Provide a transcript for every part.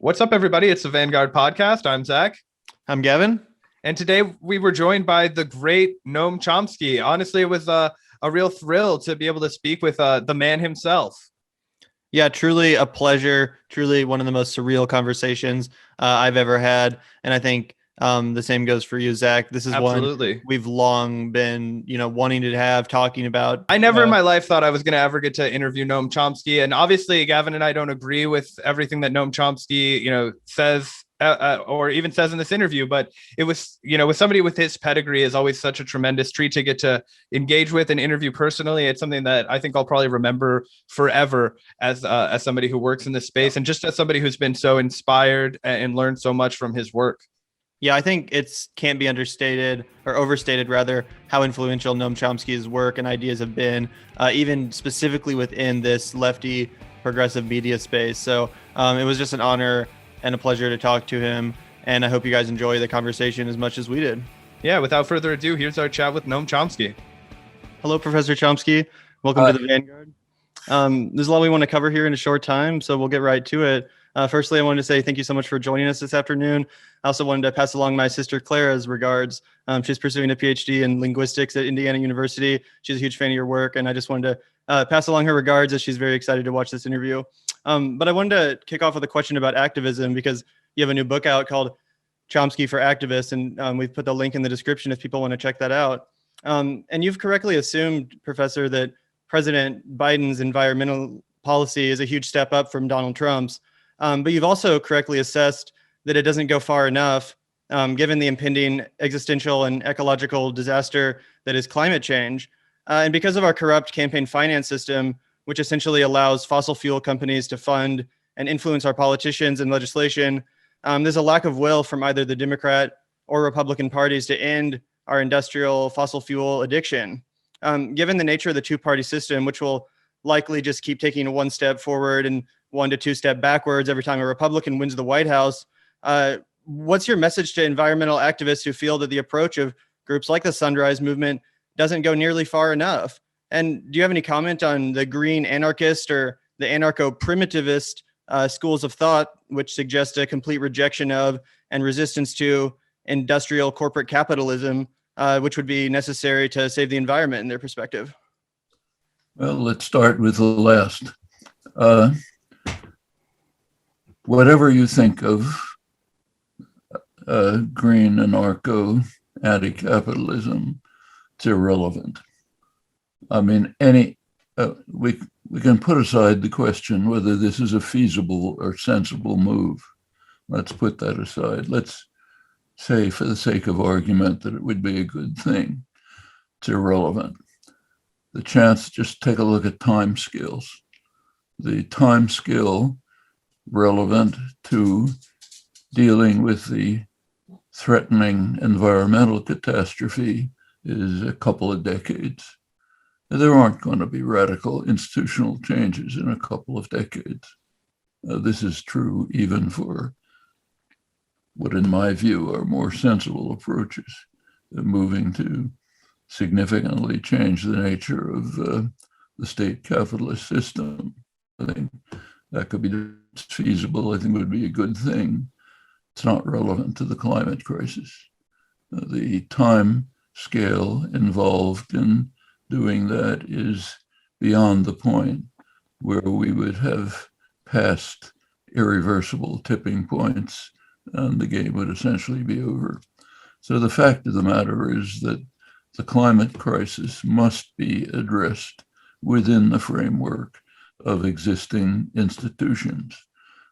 What's up, everybody? It's the Vanguard Podcast. I'm Zac. I'm Gavin. And today we were joined by the great Noam Chomsky. Honestly, it was a real thrill to be able to speak with the man himself. Yeah, truly a pleasure. Truly one of the most surreal conversations I've ever had. And I think the same goes for you, Zac. This is Absolutely. one we've long been, wanting to have, talking about. I never in my life thought I was going to ever get to interview Noam Chomsky. And obviously, Gavin and I don't agree with everything that Noam Chomsky, says or even says in this interview. But it was, with somebody with his pedigree is always such a tremendous treat to get to engage with and interview personally. It's something that I think I'll probably remember forever as somebody who works in this space and just as somebody who's been so inspired and learned so much from his work. Yeah, I think it can't be understated or overstated, rather, how influential Noam Chomsky's work and ideas have been, even specifically within this lefty progressive media space. So it was just an honor and a pleasure to talk to him. And I hope you guys enjoy the conversation as much as we did. Yeah, without further ado, here's our chat with Noam Chomsky. Hello, Professor Chomsky. Welcome to the Vanguard. There's a lot we want to cover here in a short time, so we'll get right to it. Firstly, I wanted to say thank you so much for joining us this afternoon. I also wanted to pass along my sister Clara's regards. She's pursuing a PhD in linguistics at Indiana University. She's a huge fan of your work, and I just wanted to pass along her regards as she's very excited to watch this interview. But I wanted to kick off with a question about activism because you have a new book out called Chomsky for Activists, and we've put the link in the description if people want to check that out. And you've correctly assumed, Professor, that President Biden's environmental policy is a huge step up from Donald Trump's. But you've also correctly assessed that it doesn't go far enough, given the impending existential and ecological disaster that is climate change. And because of our corrupt campaign finance system, which essentially allows fossil fuel companies to fund and influence our politicians and legislation, there's a lack of will from either the Democrat or Republican parties to end our industrial fossil fuel addiction. Given the nature of the two-party system, which will likely just keep taking one step forward and 1 to 2 step backwards every time a Republican wins the White House, what's your message to environmental activists who feel that the approach of groups like the Sunrise Movement doesn't go nearly far enough? And do you have any comment on the green anarchist or the anarcho-primitivist schools of thought, which suggest a complete rejection of and resistance to industrial corporate capitalism, which would be necessary to save the environment in their perspective? Well, let's start with the last. Whatever you think of green anarcho anti-capitalism, it's irrelevant. I mean, we can put aside the question whether this is a feasible or sensible move. Let's put that aside. Let's say, for the sake of argument, that it would be a good thing. It's irrelevant. The chance, just take a look at time scales. The time scale relevant to dealing with the threatening environmental catastrophe is a couple of decades. There aren't going to be radical institutional changes in a couple of decades. This is true even for what, in my view, are more sensible approaches, moving to significantly change the nature of the state capitalist system. I think that could be feasible. I think it would be a good thing. It's not relevant to the climate crisis. The time scale involved in doing that is beyond the point where we would have passed irreversible tipping points and the game would essentially be over. So the fact of the matter is that the climate crisis must be addressed within the framework of existing institutions,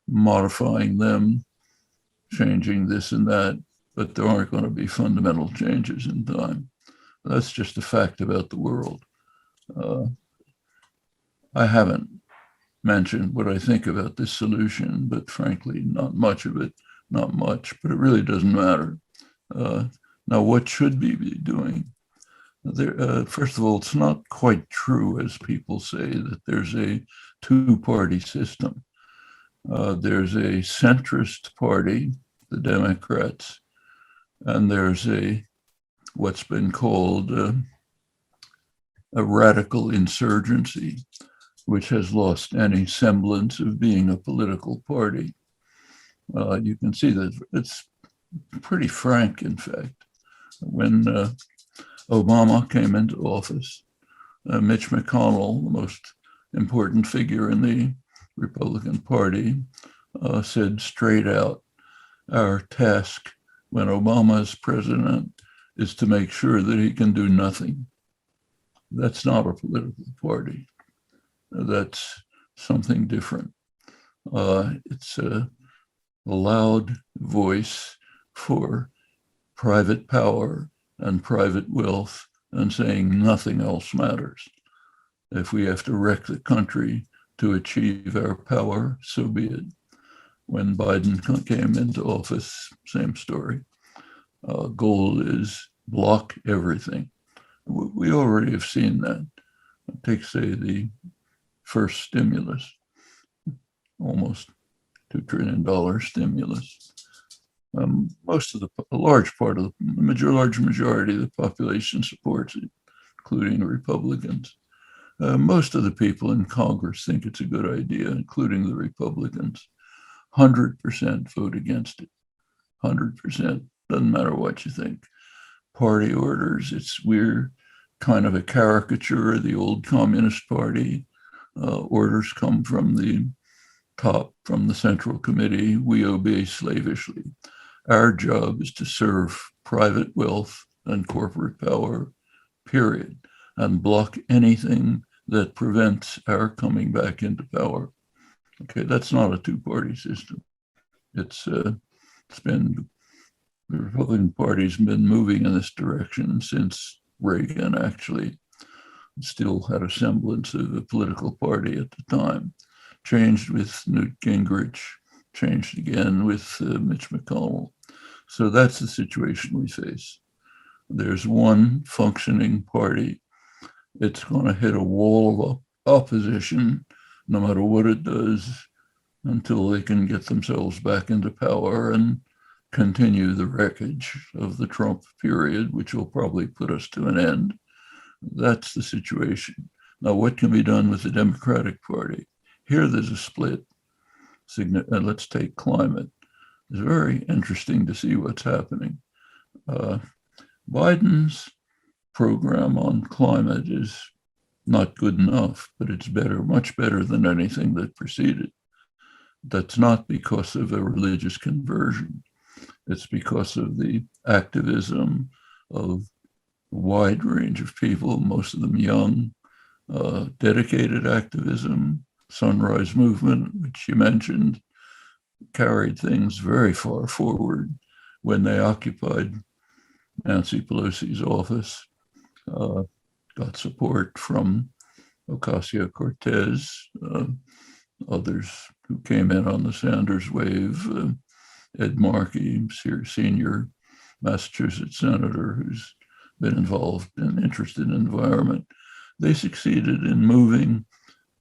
modifying them, changing this and that, but there aren't going to be fundamental changes in time. That's just a fact about the world. I haven't mentioned what I think about this solution, but frankly, not much of it, not much, but it really doesn't matter. Now, what should we be doing? First of all, it's not quite true, as people say, that there's a two-party system. There's a centrist party, the Democrats, and there's what's been called a radical insurgency, which has lost any semblance of being a political party. You can see that it's pretty frank, in fact. When Obama came into office, Mitch McConnell, the most important figure in the Republican Party, said straight out, our task when Obama is president is to make sure that he can do nothing. That's not a political party. That's something different. It's a loud voice for private power and private wealth and saying nothing else matters. If we have to wreck the country to achieve our power, so be it. When Biden came into office, same story. Goal is block everything. We already have seen that. Take, say, the first stimulus, almost $2 trillion stimulus. A large majority of the population supports it, including Republicans. Most of the people in Congress think it's a good idea, including the Republicans. 100% vote against it. 100%. Doesn't matter what you think. Party orders, we're kind of a caricature of the old Communist Party. Orders come from the top, from the Central Committee. We obey slavishly. Our job is to serve private wealth and corporate power, period, and block anything that prevents our coming back into power. Okay, that's not a two-party system. The Republican Party's been moving in this direction since Reagan actually still had a semblance of a political party at the time. Changed with Newt Gingrich, changed again with Mitch McConnell. So that's the situation we face. There's one functioning party. It's going to hit a wall of opposition no matter what it does until they can get themselves back into power and continue the wreckage of the Trump period, which will probably put us to an end. That's the situation. Now, what can be done with the Democratic Party? Here there's a split. Let's take climate. It's very interesting to see what's happening. Biden's program on climate is not good enough, but it's better, much better than anything that preceded. That's not because of a religious conversion. It's because of the activism of a wide range of people, most of them young, dedicated activism. Sunrise Movement, which you mentioned, carried things very far forward when they occupied Nancy Pelosi's office, got support from Ocasio-Cortez, others who came in on the Sanders wave, Ed Markey, senior Massachusetts senator who's been involved and interested in environment. They succeeded in moving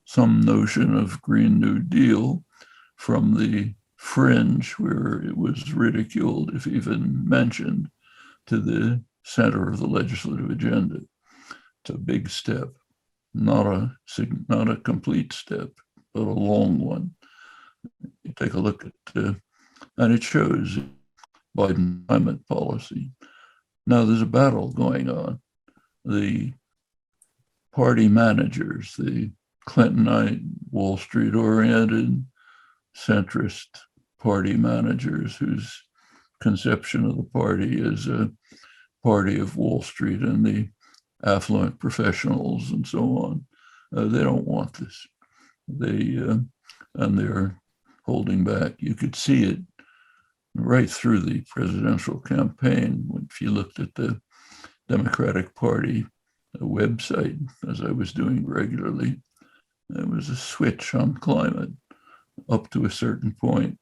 some notion of Green New Deal from the fringe, where it was ridiculed, if even mentioned, to the center of the legislative agenda. It's a big step, not a complete step, but a long one. You take a look at, and it shows Biden climate policy. Now there's a battle going on. The party managers, the Clintonite, Wall Street oriented, centrist party managers whose conception of the party is a party of Wall Street and the affluent professionals and so on. They don't want this. And they're holding back. You could see it right through the presidential campaign. If you looked at the Democratic Party website, as I was doing regularly, there was a switch on climate up to a certain point,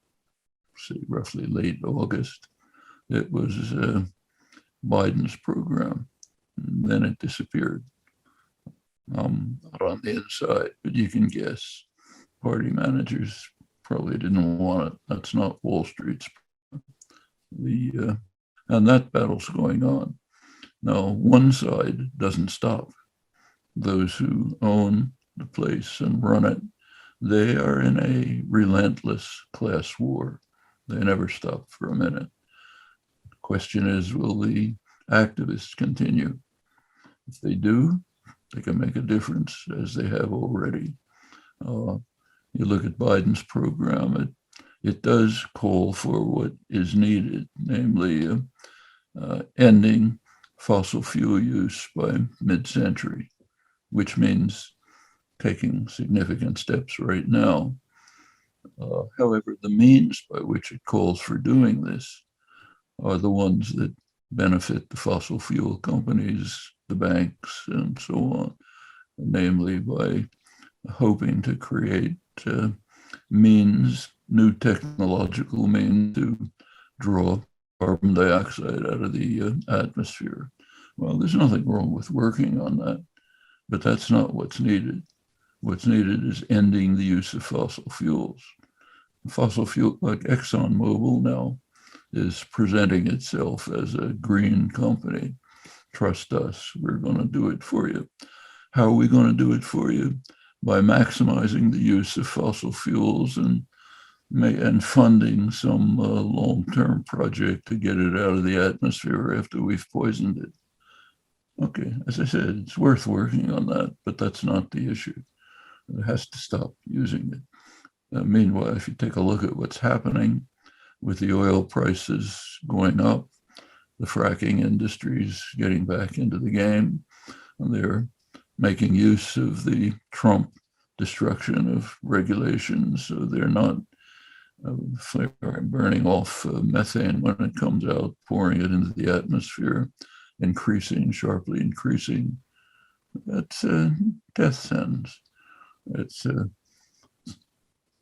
say roughly late August. It was Biden's program. And then it disappeared. Not on the inside, but you can guess. Party managers probably didn't want it. That's not Wall Street's. And that battle's going on. Now, one side doesn't stop. Those who own the place and run it, they are in a relentless class war. They never stop for a minute. The question is, will the activists continue? If they do, they can make a difference, as they have already. You look at Biden's program, it does call for what is needed, namely ending fossil fuel use by mid-century, which means taking significant steps right now. However, the means by which it calls for doing this are the ones that benefit the fossil fuel companies, the banks, and so on, namely by hoping to create means, new technological means to draw carbon dioxide out of the atmosphere. Well, there's nothing wrong with working on that, but that's not what's needed. What's needed is ending the use of fossil fuels. Fossil fuel, like ExxonMobil now, is presenting itself as a green company. Trust us, we're going to do it for you. How are we going to do it for you? By maximizing the use of fossil fuels and funding some long-term project to get it out of the atmosphere after we've poisoned it. Okay, as I said, it's worth working on that, but that's not the issue. It has to stop using it. Meanwhile, if you take a look at what's happening with the oil prices going up, the fracking industry's getting back into the game, and they're making use of the Trump destruction of regulations, so they're not burning off methane when it comes out, pouring it into the atmosphere, sharply increasing. That's a death sentence. It's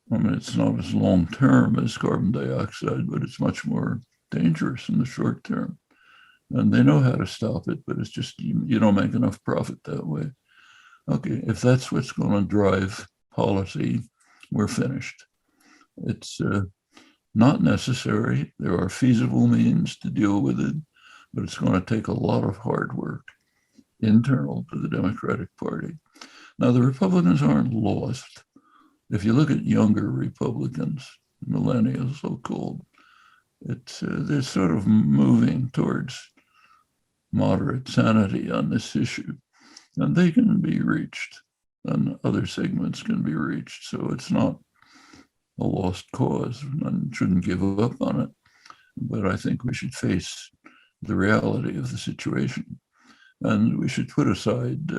not as long term as carbon dioxide, but it's much more dangerous in the short term. And they know how to stop it, but it's just you don't make enough profit that way. Okay, if that's what's going to drive policy, we're finished. It's not necessary. There are feasible means to deal with it, but it's going to take a lot of hard work internal to the Democratic Party. Now, the Republicans aren't lost. If you look at younger Republicans, millennials so-called, they're sort of moving towards moderate sanity on this issue, and they can be reached, and other segments can be reached. So it's not a lost cause. One shouldn't give up on it, but I think we should face the reality of the situation, and we should put aside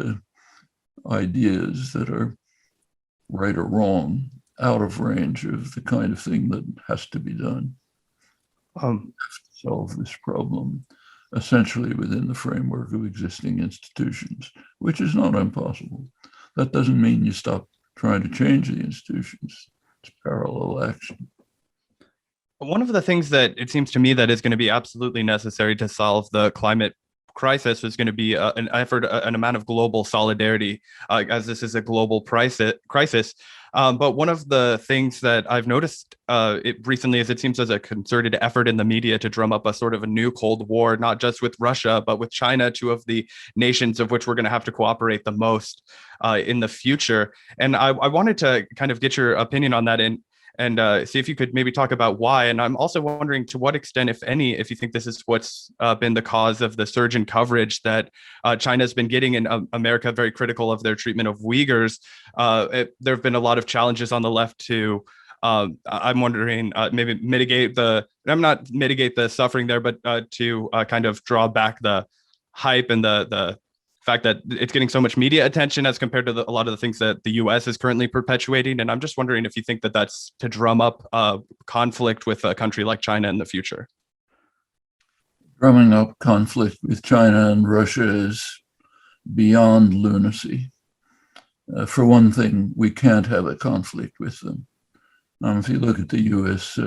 ideas that are right or wrong, out of range of the kind of thing that has to be done. To solve this problem essentially within the framework of existing institutions, which is not impossible. That doesn't mean you stop trying to change the institutions. It's parallel action. One of the things that it seems to me that is going to be absolutely necessary to solve the climate crisis is going to be an effort, an amount of global solidarity, as this is a global crisis. But one of the things that I've noticed recently is it seems there's a concerted effort in the media to drum up a sort of a new Cold War, not just with Russia, but with China, two of the nations of which we're going to have to cooperate the most in the future. And I wanted to kind of get your opinion on that and see if you could maybe talk about why. And I'm also wondering to what extent, if any, if you think this is what's been the cause of the surge in coverage that China's been getting in America, very critical of their treatment of Uyghurs. There have been a lot of challenges on the left to, I'm wondering, maybe not mitigate the suffering there, but to kind of draw back the hype and the fact that it's getting so much media attention as compared to a lot of the things that the U.S. is currently perpetuating. And I'm just wondering if you think that that's to drum up conflict with a country like China in the future. Drumming up conflict with China and Russia is beyond lunacy. For one thing, we can't have a conflict with them. If you look at the U.S.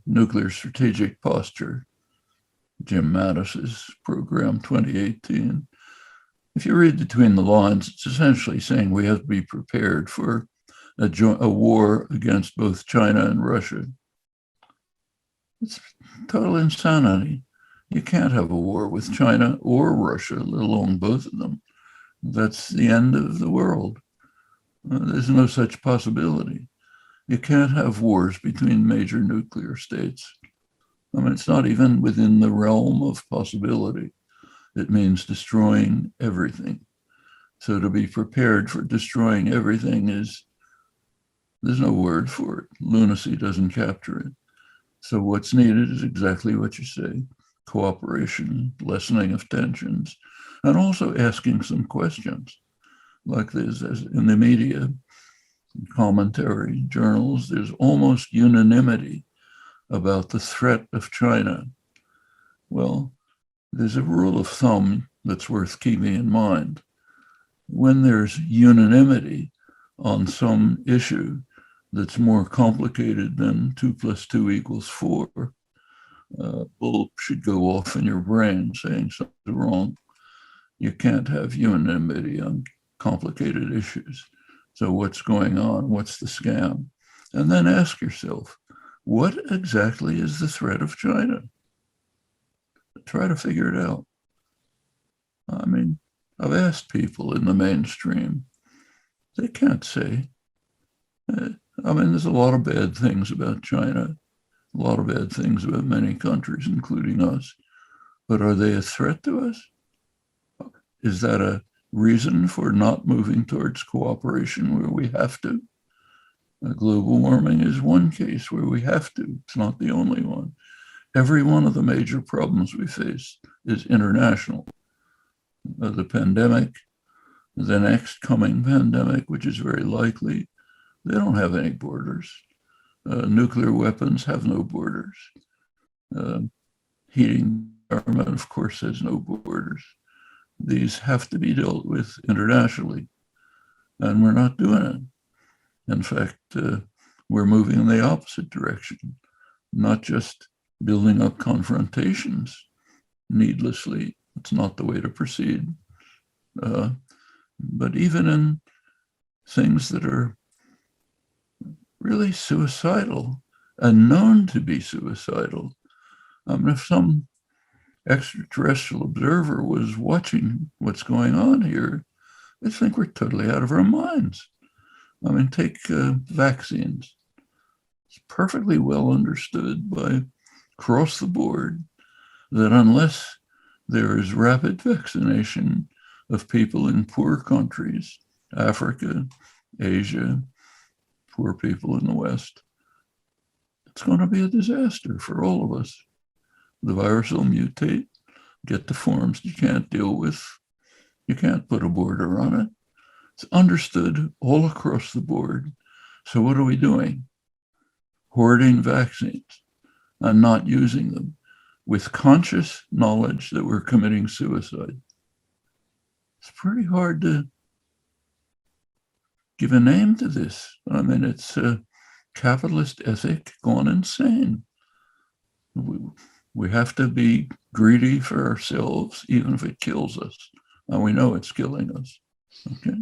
nuclear strategic posture, Jim Mattis's program 2018. If you read between the lines, it's essentially saying we have to be prepared for a war against both China and Russia. It's total insanity. You can't have a war with China or Russia, let alone both of them. That's the end of the world. There's no such possibility. You can't have wars between major nuclear states. I mean, it's not even within the realm of possibility. It means destroying everything. So to be prepared for destroying everything there's no word for it. Lunacy doesn't capture it. So what's needed is exactly what you say: cooperation, lessening of tensions, and also asking some questions. Like there's, as in the media, commentary, journals, there's almost unanimity about the threat of China. Well, there's a rule of thumb that's worth keeping in mind. When there's unanimity on some issue that's more complicated than 2 + 2 = 4, bulb should go off in your brain saying something's wrong. You can't have unanimity on complicated issues. So what's going on? What's the scam? And then ask yourself, what exactly is the threat of China? Try to figure it out. I mean, I've asked people in the mainstream, they can't say. I mean, there's a lot of bad things about China, a lot of bad things about many countries, including us. But are they a threat to us? Is that a reason for not moving towards cooperation where we have to? Global warming is one case where we have to. It's not the only one. Every one of the major problems we face is international. The pandemic, the next coming pandemic, which is very likely, they don't have any borders. Nuclear weapons have no borders. Heating environment, of course, has no borders. These have to be dealt with internationally, and we're not doing it. In fact, we're moving in the opposite direction, not just building up confrontations needlessly. It's not the way to proceed. But even in things that are really suicidal and known to be suicidal, if some extraterrestrial observer was watching what's going on here, they think we're totally out of our minds. I mean, take vaccines. It's perfectly well understood by across the board that unless there is rapid vaccination of people in poor countries, Africa, Asia, poor people in the West, it's going to be a disaster for all of us. The virus will mutate, get to forms you can't deal with. You can't put a border on it. It's understood all across the board. So what are we doing? Hoarding vaccines and not using them with conscious knowledge that we're committing suicide. It's pretty hard to give a name to this. I mean, it's a capitalist ethic gone insane. We have to be greedy for ourselves, even if it kills us. And we know it's killing us. Okay.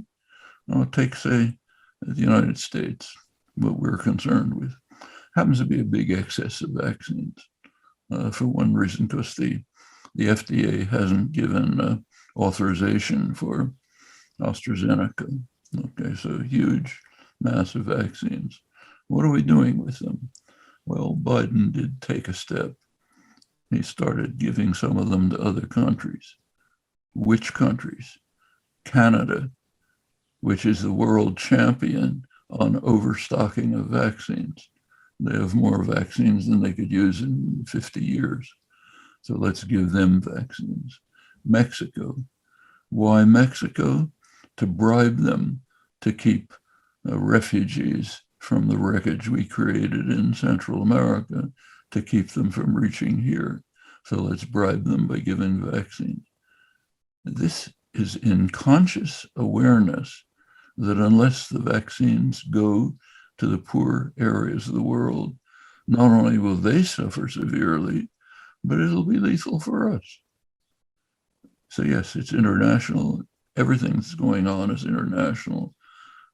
Now take, say, the United States, what we're concerned with. Happens to be a big excess of vaccines. For one reason, because the FDA hasn't given authorization for AstraZeneca. Okay, so huge, massive vaccines. What are we doing with them? Well, Biden did take a step. He started giving some of them to other countries. Which countries? Canada, which is the world champion on overstocking of vaccines. They have more vaccines than they could use in 50 years. So let's give them vaccines. Mexico. Why Mexico? To bribe them to keep refugees from the wreckage we created in Central America, to keep them from reaching here. So let's bribe them by giving vaccines. This is in conscious awareness that unless the vaccines go to the poor areas of the world, not only will they suffer severely, but it'll be lethal for us. So yes, it's international. Everything that's going on is international.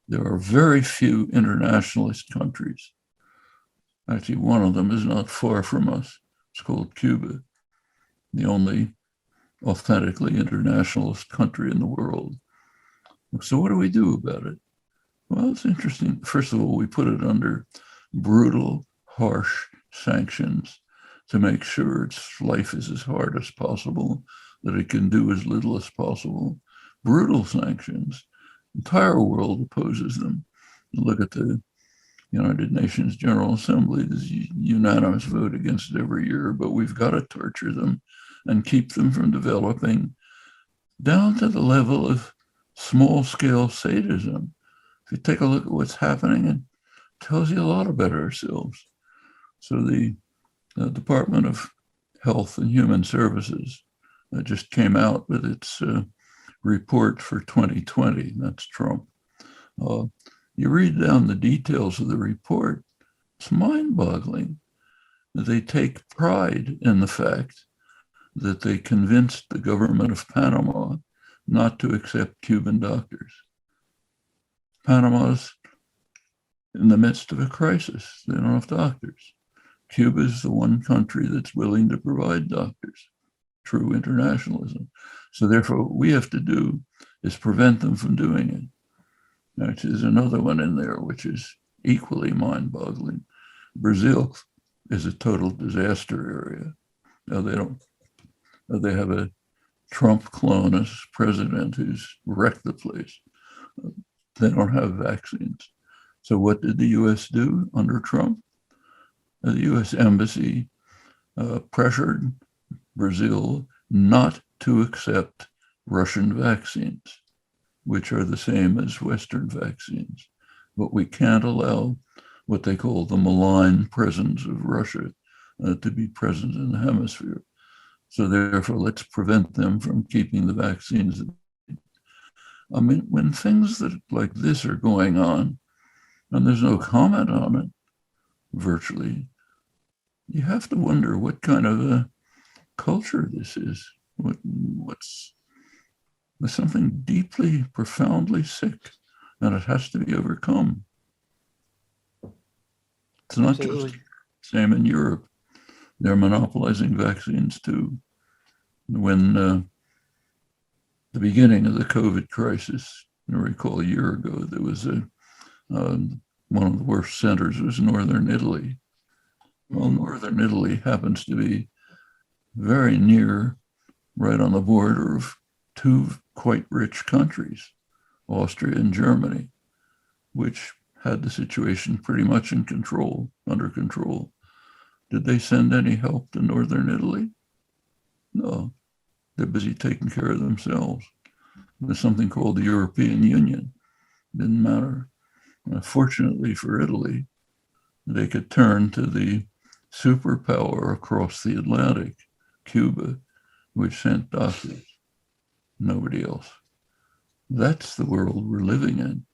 There are very few internationalist countries. Actually, one of them is not far from us. It's called Cuba, the only authentically internationalist country in the world. So what do we do about it? Well, it's interesting. First of all, we put it under brutal, harsh sanctions to make sure its life is as hard as possible, that it can do as little as possible. Brutal sanctions. The entire world opposes them. Look at the United Nations General Assembly. There's a unanimous vote against it every year, but we've got to torture them and keep them from developing down to the level of small-scale sadism. If you take a look at what's happening, it tells you a lot about ourselves. So the Department of Health and Human Services just came out with its report for 2020. That's Trump. You read down the details of the report, it's mind-boggling. They take pride in the fact that they convinced the government of Panama not to accept Cuban doctors. Panama's in the midst of a crisis. They don't have doctors. Cuba is the one country that's willing to provide doctors. True internationalism. So therefore, what we have to do is prevent them from doing it. Which is another one in there, which is equally mind-boggling. Brazil is a total disaster area. Now they have a Trump clone as president who's wrecked the place. They don't have vaccines. So what did the US do under Trump? The US embassy pressured Brazil not to accept Russian vaccines, which are the same as Western vaccines. But we can't allow what they call the malign presence of Russia to be present in the hemisphere. So therefore, let's prevent them from keeping the vaccines. I mean, when things like this are going on, and there's no comment on it, virtually, you have to wonder what kind of a culture this is. There's something deeply, profoundly sick, and it has to be overcome. It's not Absolutely. just the same in Europe. They're monopolizing vaccines too. When the beginning of the COVID crisis, I recall a year ago, there was one of the worst centers was northern Italy. Well, northern Italy happens to be very near, right on the border of two quite rich countries, Austria and Germany, which had the situation pretty much under control. Did they send any help to northern Italy? No, they're busy taking care of themselves. There's something called the European Union. Didn't matter. Fortunately for Italy, they could turn to the superpower across the Atlantic, Cuba, which sent doctors. Nobody else. That's the world we're living in.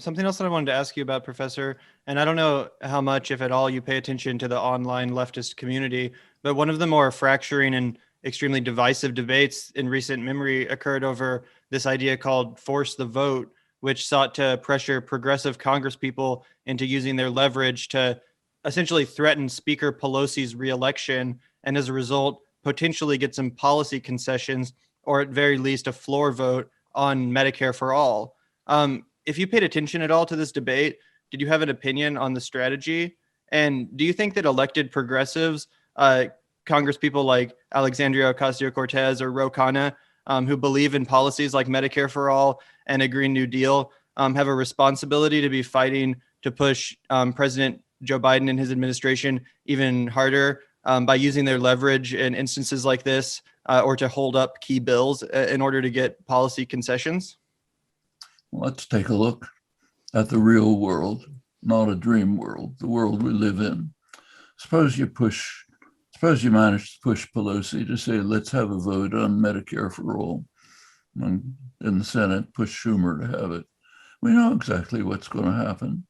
Something else that I wanted to ask you about, Professor, and I don't know how much, if at all, you pay attention to the online leftist community, but one of the more fracturing and extremely divisive debates in recent memory occurred over this idea called force the vote, which sought to pressure progressive congresspeople into using their leverage to essentially threaten Speaker Pelosi's reelection, and as a result, potentially get some policy concessions, or at very least a floor vote on Medicare for all. If you paid attention at all to this debate, did you have an opinion on the strategy? And do you think that elected progressives, congresspeople like Alexandria Ocasio-Cortez or Ro Khanna, who believe in policies like Medicare for all and a Green New Deal, have a responsibility to be fighting to push President Joe Biden and his administration even harder by using their leverage in instances like this, or to hold up key bills in order to get policy concessions? Let's take a look at the real world, not a dream world, the world we live in. Suppose you manage to push Pelosi to say, let's have a vote on Medicare for all. And in the Senate, push Schumer to have it. We know exactly what's going to happen.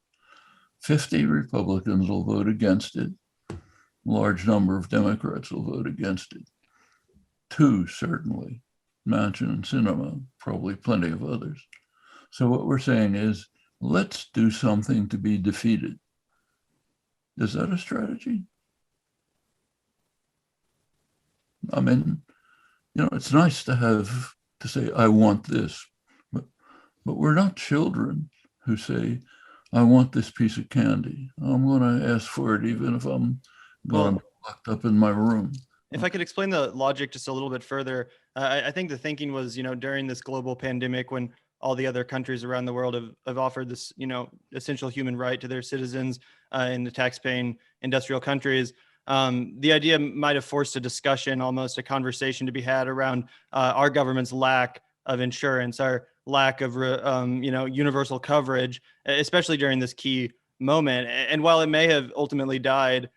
50 Republicans will vote against it. A large number of Democrats will vote against it. 2, certainly, Manchin and Sinema, probably plenty of others. So what we're saying is, let's do something to be defeated. Is that a strategy? I mean, it's nice to say, I want this, but we're not children. who say, I want this piece of candy. I'm going to ask for it even if I'm going to be locked up in my room. If I could explain the logic just a little bit further, I think the thinking was, during this global pandemic, when all the other countries around the world have offered this, essential human right to their citizens in the tax-paying industrial countries, the idea might have forced a discussion, almost a conversation to be had around our government's lack of insurance, our lack of, universal coverage, especially during this key moment. And while it may have ultimately died,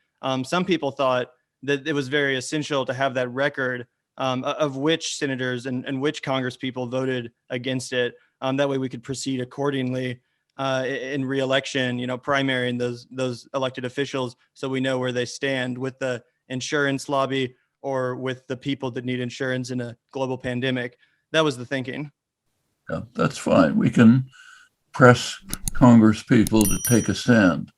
some people thought that it was very essential to have that record of which senators and which Congress people voted against it. That way we could proceed accordingly in re-election, primary and those elected officials, so we know where they stand with the insurance lobby or with the people that need insurance in a global pandemic. That was the thinking. Yeah, that's fine. We can press Congress people to take a stand,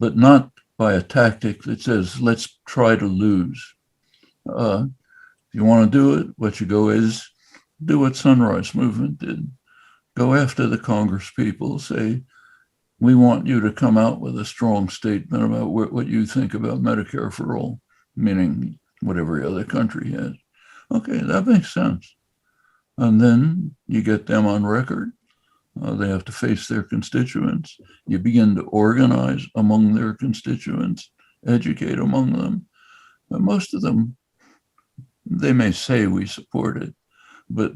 but not by a tactic that says, let's try to lose. If you want to do it, what you go is do what Sunrise Movement did. Go after the Congress people, say, we want you to come out with a strong statement about what you think about Medicare for all, meaning what every other country has. Okay, that makes sense. And then you get them on record. They have to face their constituents. You begin to organize among their constituents, educate among them. But most of them, they may say we support it, but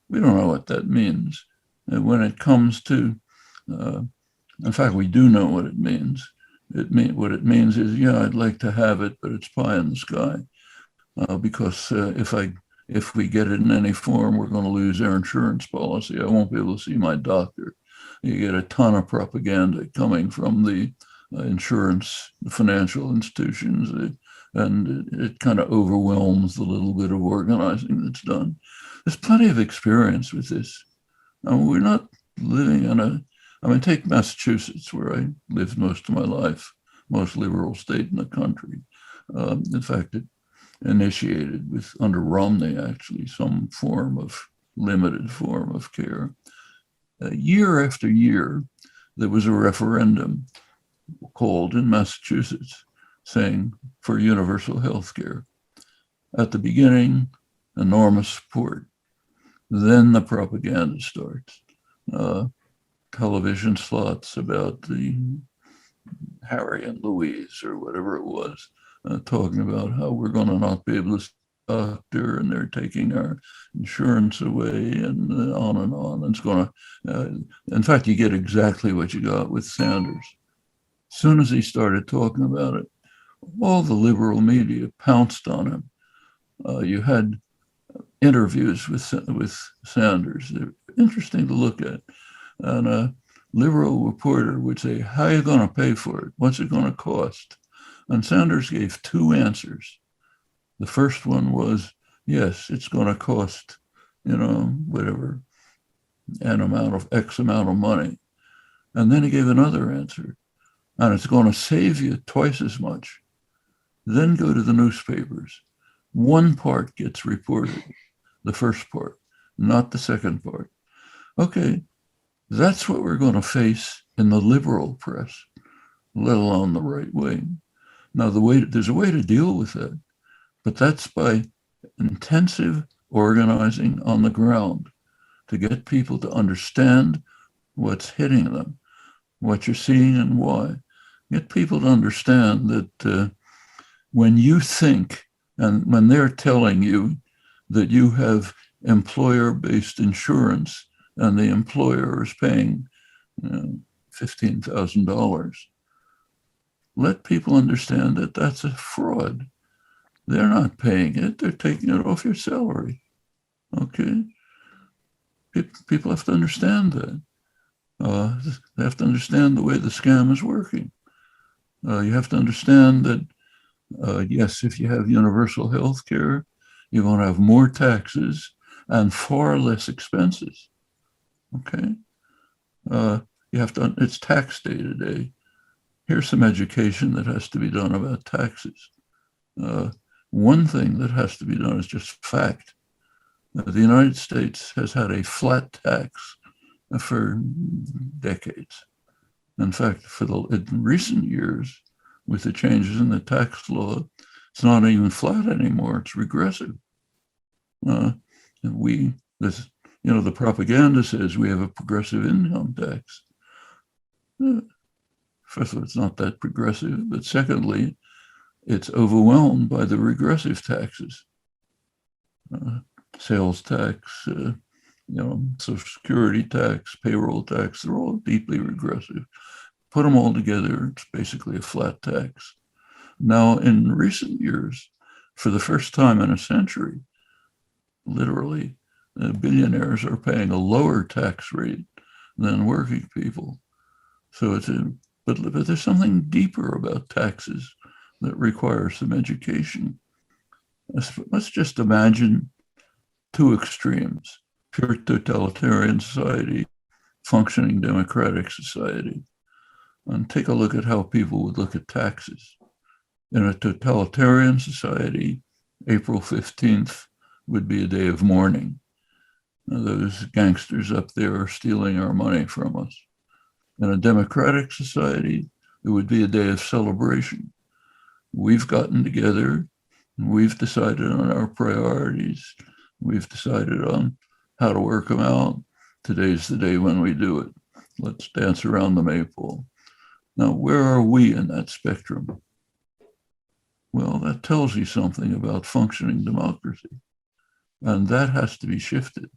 we don't know what that means. And when it comes to, in fact, we do know what it means. What it means is, yeah, I'd like to have it, but it's pie in the sky. Because if we get it in any form, we're going to lose our insurance policy. I won't be able to see my doctor. You get a ton of propaganda coming from the insurance, the financial institutions, and it kind of overwhelms the little bit of organizing that's done. There's plenty of experience with this. We're not living in take Massachusetts, where I lived most of my life, most liberal state in the country. In fact, it initiated under Romney, actually, some limited form of care. Year after year, there was a referendum called in Massachusetts saying for universal health care. At the beginning, enormous support. Then the propaganda starts. Television slots about the Harry and Louise or whatever it was, talking about how we're going to not be able to see a doctor and they're taking our insurance away and on and on. And it's going to, in fact, you get exactly what you got with Sanders. As soon as he started talking about it, all the liberal media pounced on him. You had interviews with Sanders. They're interesting to look at. And a liberal reporter would say, how are you going to pay for it? What's it going to cost? And Sanders gave two answers. The first one was, yes, it's going to cost, whatever, X amount of money. And then he gave another answer, and it's going to save you twice as much. Then go to the newspapers. One part gets reported, the first part, not the second part. Okay, that's what we're going to face in the liberal press, let alone the right wing. Now, there's a way to deal with that, but that's by intensive organizing on the ground to get people to understand what's hitting them, what you're seeing and why. Get people to understand that when you think, and when they're telling you that you have employer-based insurance and the employer is paying $15,000, let people understand that that's a fraud. They're not paying it. They're taking it off your salary. Okay? People have to understand that. They have to understand the way the scam is working. You have to understand that, yes, if you have universal health care, you're going to have more taxes and far less expenses. Okay? It's tax day today. Here's some education that has to be done about taxes. One thing that has to be done is just fact. The United States has had a flat tax for decades. In fact, in recent years, with the changes in the tax law, it's not even flat anymore. It's regressive. The propaganda says we have a progressive income tax. First of all, it's not that progressive, but secondly, it's overwhelmed by the regressive taxes. Sales tax, Social Security tax, payroll tax, they're all deeply regressive. Put them all together, it's basically a flat tax. Now, in recent years, for the first time in a century, literally, billionaires are paying a lower tax rate than working people. So but there's something deeper about taxes that requires some education. Let's just imagine two extremes: pure totalitarian society, functioning democratic society, and take a look at how people would look at taxes. In a totalitarian society, April 15th would be a day of mourning. Now, those gangsters up there are stealing our money from us. In a democratic society, it would be a day of celebration. We've gotten together, and we've decided on our priorities. We've decided on how to work them out. Today's the day when we do it. Let's dance around the maypole. Now, where are we in that spectrum? Well, that tells you something about functioning democracy. And that has to be shifted.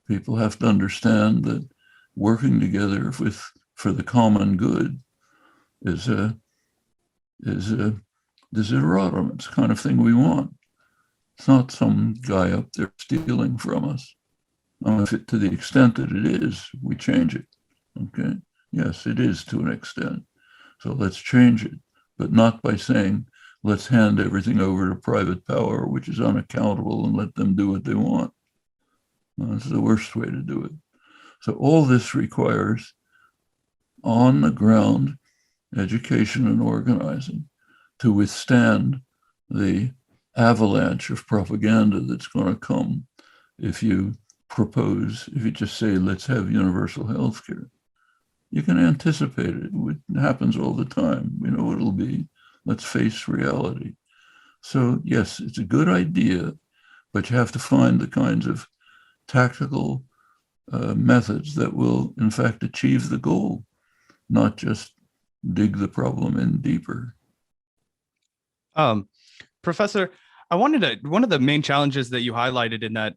People have to understand that working together for the common good is desideratum. It's the kind of thing we want. It's not some guy up there stealing from us. To the extent that it is, we change it. Okay? Yes, it is to an extent. So let's change it, but not by saying, let's hand everything over to private power, which is unaccountable, and let them do what they want. That's the worst way to do it. So all this requires on the ground education and organizing to withstand the avalanche of propaganda that's going to come if you just say, let's have universal health care. You can anticipate it. It happens all the time. We know what it'll be. Let's face reality. So yes, it's a good idea, but you have to find the kinds of tactical methods that will, in fact, achieve the goal, not just dig the problem in deeper. Professor, one of the main challenges that you highlighted in that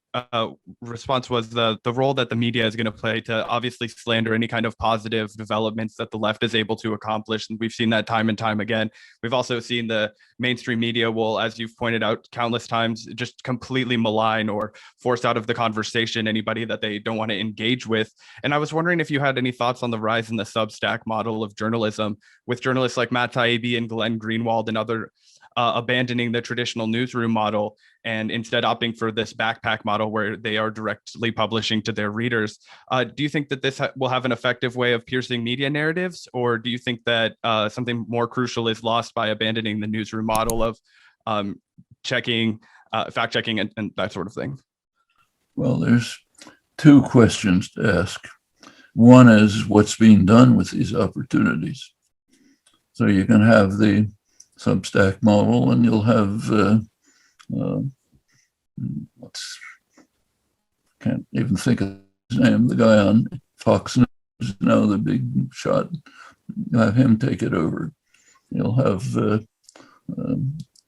response was the role that the media is going to play to obviously slander any kind of positive developments that the left is able to accomplish. And we've seen that time and time again. We've also seen the mainstream media will, as you've pointed out countless times, just completely malign or force out of the conversation anybody that they don't want to engage with. And I was wondering if you had any thoughts on the rise in the Substack model of journalism, with journalists like Matt Taibbi and Glenn Greenwald and other abandoning the traditional newsroom model and instead opting for this backpack model where they are directly publishing to their readers. Do you think that this will have an effective way of piercing media narratives, or do you think that something more crucial is lost by abandoning the newsroom model of checking, fact checking, and that sort of thing? Well, there's two questions to ask. One is what's being done with these opportunities. So you can have the Substack model, and you'll have can't even think of his name, the guy on Fox News now, the big shot. You'll have him take it over. You'll have the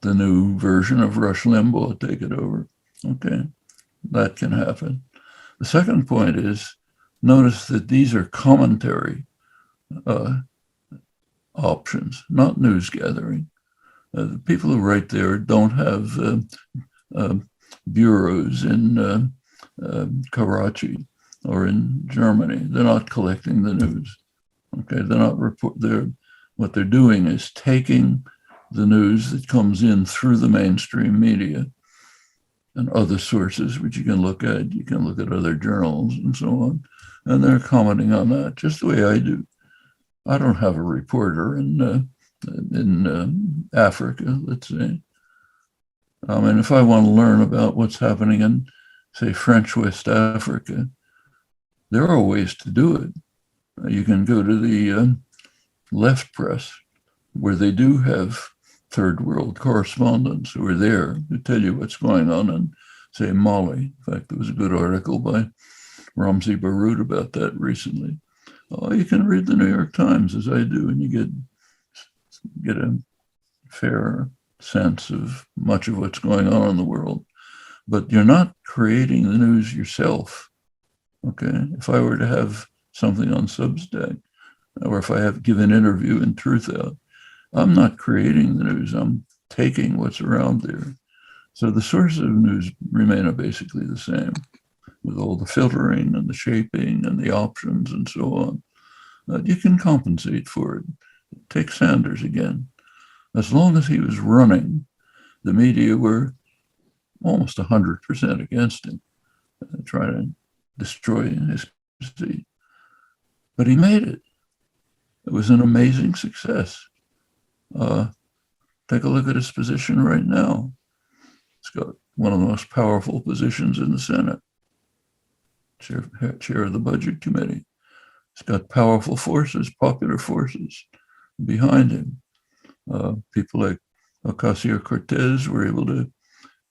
new version of Rush Limbaugh take it over. Okay, that can happen. The second point is, notice that these are commentary options, not news gathering. The people who write there don't have bureaus in Karachi or in Germany. They're not collecting the news. Okay, they're not what they're doing is taking the news that comes in through the mainstream media and other sources, which you can look at. You can look at other journals and so on, and they're commenting on that just the way I do. I don't have a reporter in Africa, let's say. And if I want to learn about what's happening in, say, French West Africa, There are ways to do it. You can go to the left press, where they do have third world correspondents who are there to tell you what's going on in, say, Mali. In fact, there was a good article by Ramzi Baroud about that recently. Oh, you can read the New York Times, as I do, and you get a fair sense of much of what's going on in the world. But you're not creating the news yourself. Okay, if I were to have something on Substack, or if I have given an interview in Truth Out, I'm not creating the news. I'm taking what's around there. So the sources of news remain basically the same, with all the filtering and the shaping and the options and so on. You can compensate for it. Take Sanders again. As long as he was running, the media were almost 100% against him, trying to destroy his seat. But he made it. It was an amazing success. Take a look at his position right now. He's got one of the most powerful positions in the Senate, chair of the Budget Committee. He's got powerful forces, popular forces behind him. People like Ocasio-Cortez were able to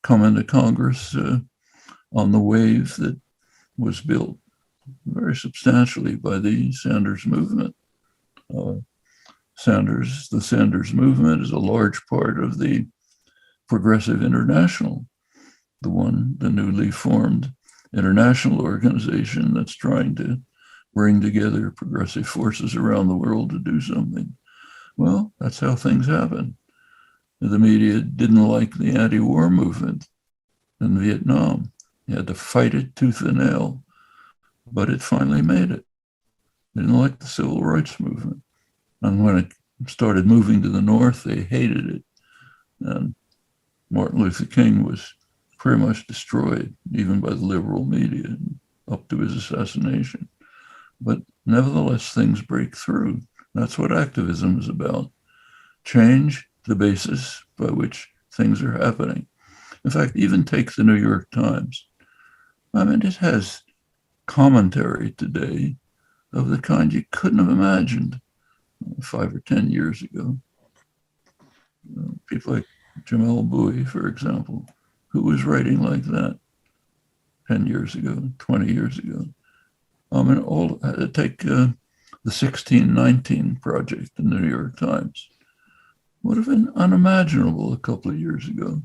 come into Congress on the wave that was built very substantially by the Sanders movement. The Sanders movement is a large part of the Progressive International, the newly formed international organization that's trying to bring together progressive forces around the world to do something. Well, that's how things happen. The media didn't like the anti-war movement in Vietnam. You had to fight it tooth and nail, but it finally made it. They didn't like the civil rights movement. And when it started moving to the north, they hated it. And Martin Luther King was pretty much destroyed, even by the liberal media, up to his assassination. But nevertheless, things break through. That's what activism is about. Change the basis by which things are happening. In fact, even take the New York Times. I mean, it has commentary today of the kind you couldn't have imagined 5 or 10 years ago. People like Jamel Bowie, for example, who was writing like that 10 years ago, 20 years ago. I mean, take the 1619 Project in the New York Times. Would have been unimaginable a couple of years ago.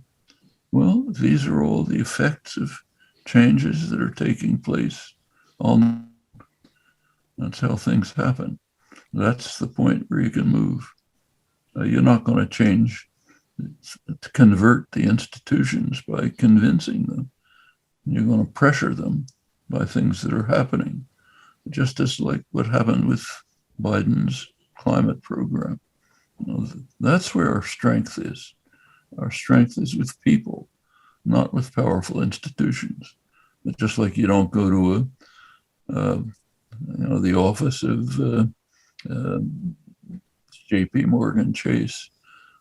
Well, these are all the effects of changes that are taking place. That's how things happen. That's the point where you can move. You're not going to convert the institutions by convincing them. You're going to pressure them by things that are happening, just as like what happened with Biden's climate program. That's where our strength is. Our strength is with people, not with powerful institutions. It's just like you don't go to the office of J.P. Morgan Chase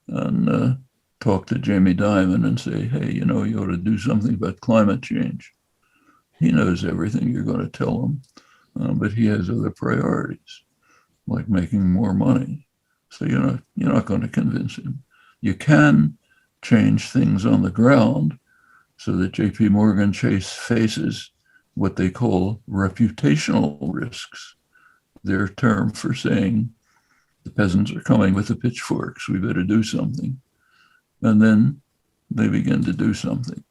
and talk to Jamie Dimon and say, hey, you ought to do something about climate change. He knows everything you're going to tell him, but he has other priorities, like making more money. So you're not going to convince him. You can change things on the ground so that J.P. Morgan Chase faces what they call reputational risks, their term for saying the peasants are coming with the pitchforks, we better do something. And then they begin to do something.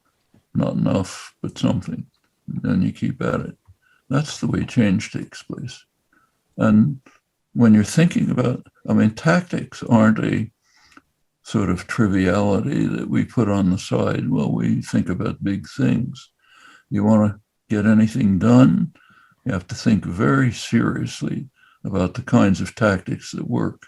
Not enough, but something. And then you keep at it. That's the way change takes place. And when you're thinking about, tactics aren't a sort of triviality that we put on the side while we think about big things. You want to get anything done, you have to think very seriously about the kinds of tactics that work.